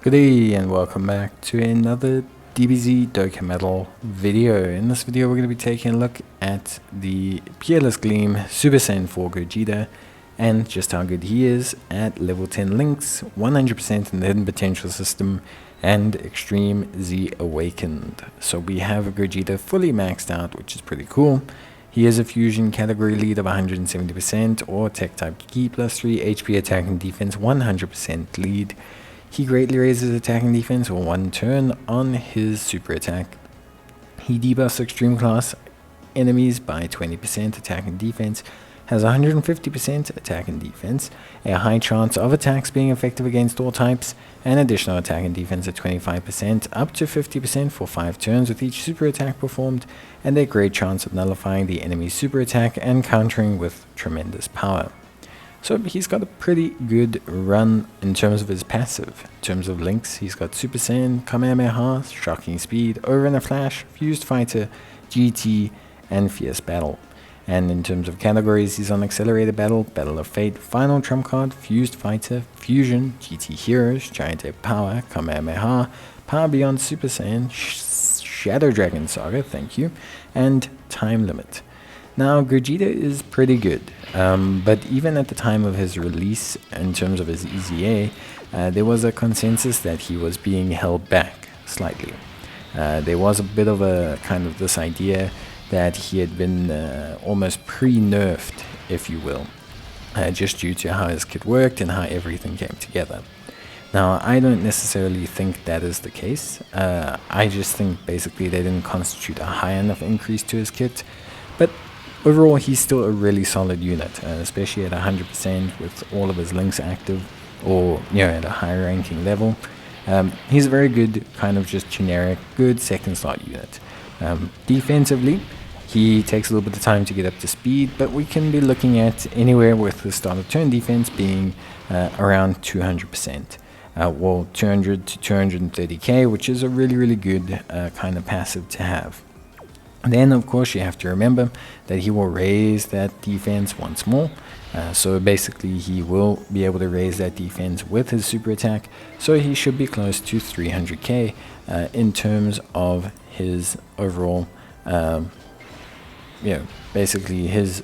Good day and welcome back to another DBZ Dokkan video. In this video we're going to be taking a look at the Peerless Gleam Super Saiyan 4 Gogeta and just how good he is at level 10 links, 100% in the hidden potential system, and Extreme Z Awakened. So we have a Gogeta fully maxed out, which is pretty cool. He is a fusion category lead of 170% or tech type key plus 3 HP attack and defense 100% lead. He greatly raises attack and defense for 1 turn on his super attack. He debuffs extreme class enemies by 20% attack and defense, has 150% attack and defense, a high chance of attacks being effective against all types, and additional attack and defense at 25% up to 50% for 5 turns with each super attack performed, and a great chance of nullifying the enemy's super attack and countering with tremendous power. So he's got a pretty good run in terms of his passive. In terms of links, he's got Super Saiyan, Kamehameha, Shocking Speed, Over in a Flash, Fused Fighter, GT, and Fierce Battle. And in terms of categories, he's on Accelerated Battle, Battle of Fate, Final Trump Card, Fused Fighter, Fusion, GT Heroes, Giant Ape Power, Kamehameha, Power Beyond Super Saiyan, Shadow Dragon Saga, thank you, and Time Limit. Now, Gogeta is pretty good, but even at the time of his release, in terms of his EZA, there was a consensus that he was being held back slightly. There was a bit of a kind of this idea that he had been almost pre-nerfed, if you will, just due to how his kit worked and how everything came together. Now, I don't necessarily think that is the case. I just think basically they didn't constitute a high enough increase to his kit, but overall, he's still a really solid unit, especially at 100% with all of his links active, or at a higher ranking level. He's a very good, kind of just generic, good second slot unit. Defensively, he takes a little bit of time to get up to speed, but we can be looking at anywhere with the start of turn defense being around 200%. Well, 200 to 230k, which is a really good kind of passive to have. Then, of course, you have to remember that he will raise that defense once more. So basically, he will be able to raise that defense with his super attack. So he should be close to 300k in terms of his overall, basically his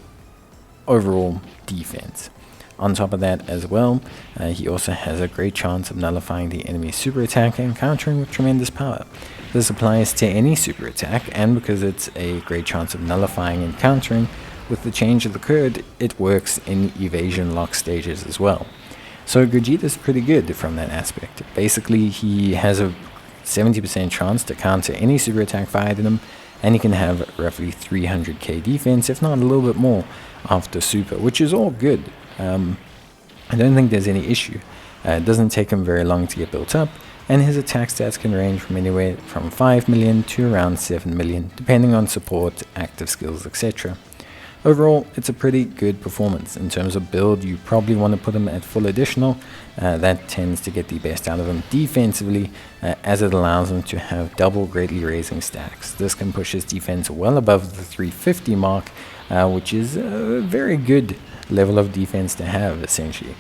overall defense. On top of that as well, he also has a great chance of nullifying the enemy's super attack and countering with tremendous power. This applies to any super attack, and because it's a great chance of nullifying and countering, with the change of the code, it works in evasion lock stages as well. So Gogeta is pretty good from that aspect. Basically, he has a 70% chance to counter any super attack fired at him, and he can have roughly 300k defense, if not a little bit more, after super, which is all good. I don't think there's any issue. It doesn't take him very long to get built up, and his attack stats can range from anywhere from 5 million to around 7 million, depending on support, active skills, etc. Overall, it's a pretty good performance. In terms of build, you probably want to put him at full additional. That tends to get the best out of him defensively, as it allows him to have double greatly raising stacks. This can push his defense well above the 350 mark, which is a very good level of defense to have, essentially.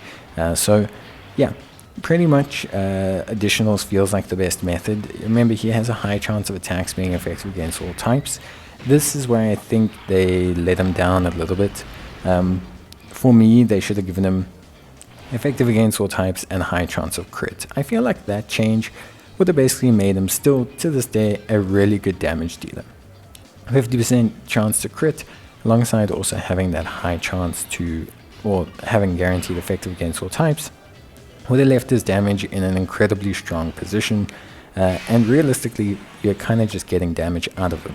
So yeah, pretty much additionals feels like the best method. Remember, he has a high chance of attacks being effective against all types. This is where I think they let him down a little bit. For me, they should have given him effective against all types and high chance of crit. I feel like that change would have basically made him still, to this day, a really good damage dealer. 50% chance to crit, alongside also having that high chance to, or having guaranteed effective against all types, would have left his damage in an incredibly strong position, and realistically, you're kind of just getting damage out of him.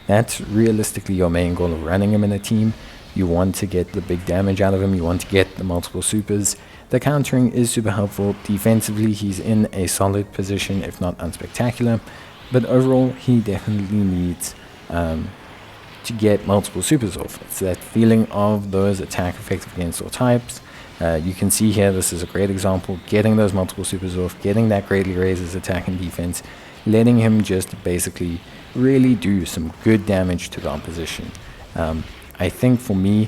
That's realistically your main goal of running him in a team. You want to get the big damage out of him, you want to get the multiple supers. The countering is super helpful. Defensively, he's in a solid position, if not unspectacular, but overall, he definitely needs to get multiple supers off. It's that feeling of those attack effective against all types. You can see here, this is a great example, getting those multiple supers off, getting that greatly raises attack and defense, letting him just basically really do some good damage to the opposition. I think for me,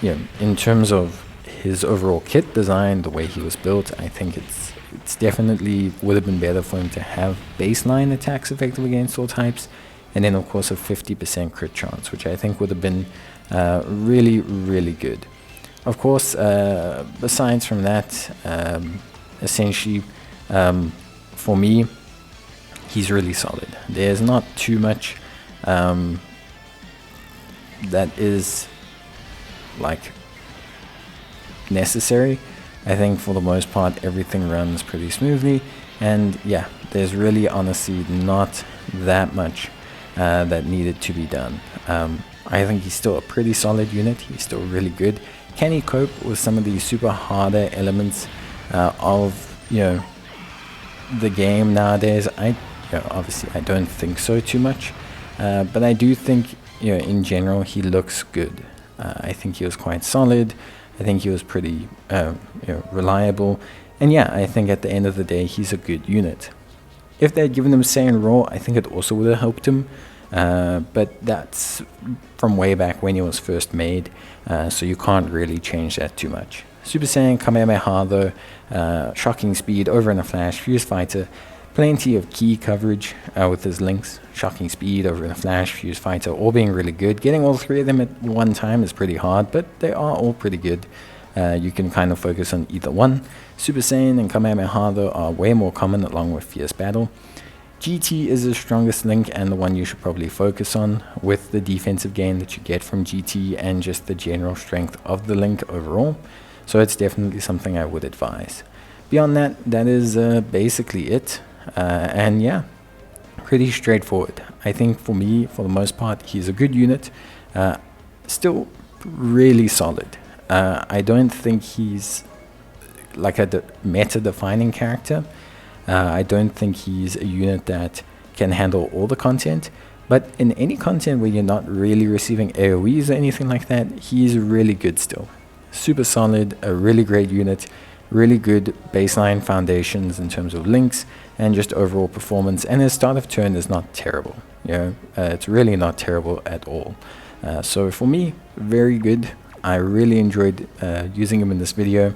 in terms of his overall kit design, the way he was built, I think it's it's definitely would have been better for him to have baseline attacks effective against all types, and then of course a 50% crit chance, which I think would have been really, really good. Of course, besides from that, essentially, for me, he's really solid. There's not too much that is like necessary. I think for the most part everything runs pretty smoothly, and yeah, there's really honestly not that much that needed to be done. I think he's still a pretty solid unit. He's still really good. Can he cope with some of these super harder elements of the game nowadays? Obviously I don't think so too much, but I do think in general he looks good. I think he was quite solid. I think he was pretty reliable, and yeah, I think at the end of the day he's a good unit. If they'd given him Saiyan Raw, I think it also would have helped him, but that's from way back when he was first made, so you can't really change that too much. Super Saiyan Kamehameha though, shocking speed, over in a flash, fuse fighter, plenty of key coverage with his links, shocking speed, over in a flash, fuse fighter, all being really good. Getting all three of them at one time is pretty hard, but they are all pretty good. You can kind of focus on either one. Super Saiyan and Kamehameha though are way more common along with Fierce Battle. GT is the strongest link and the one you should probably focus on, with the defensive gain that you get from GT and just the general strength of the link overall. So it's definitely something I would advise. Beyond that, that is basically it. And yeah, pretty straightforward. I think for me, for the most part, he's a good unit. Still really solid. I don't think he's like a meta-defining character. I don't think he's a unit that can handle all the content, but in any content where you're not really receiving AoEs or anything like that, he's really good still. Super solid, a really great unit, really good baseline foundations in terms of links and just overall performance, and his start of turn is not terrible. It's really not terrible at all. So for me, very good. I really enjoyed using him in this video.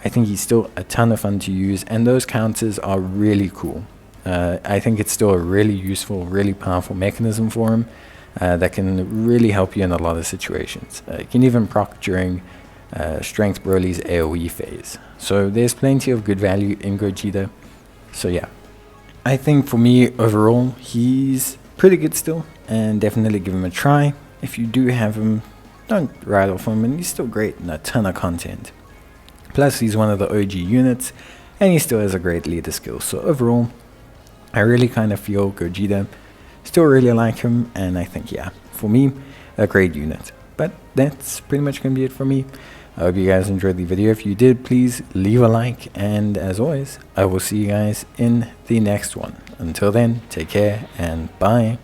I think he's still a ton of fun to use, and those counters are really cool. I think it's still a really useful, really powerful mechanism for him that can really help you in a lot of situations. You can even proc during Strength Broly's AoE phase. So there's plenty of good value in Gogeta. So yeah, I think for me overall, he's pretty good still, and definitely give him a try. If you do have him, don't write off him, and he's still great and a ton of content. Plus, he's one of the OG units, and he still has a great leader skill. So overall, I really kind of feel Gogeta, still really like him, and I think, yeah, for me, a great unit. But that's pretty much going to be it for me. I hope you guys enjoyed the video. If you did, please leave a like, and as always, I will see you guys in the next one. Until then, take care, and bye.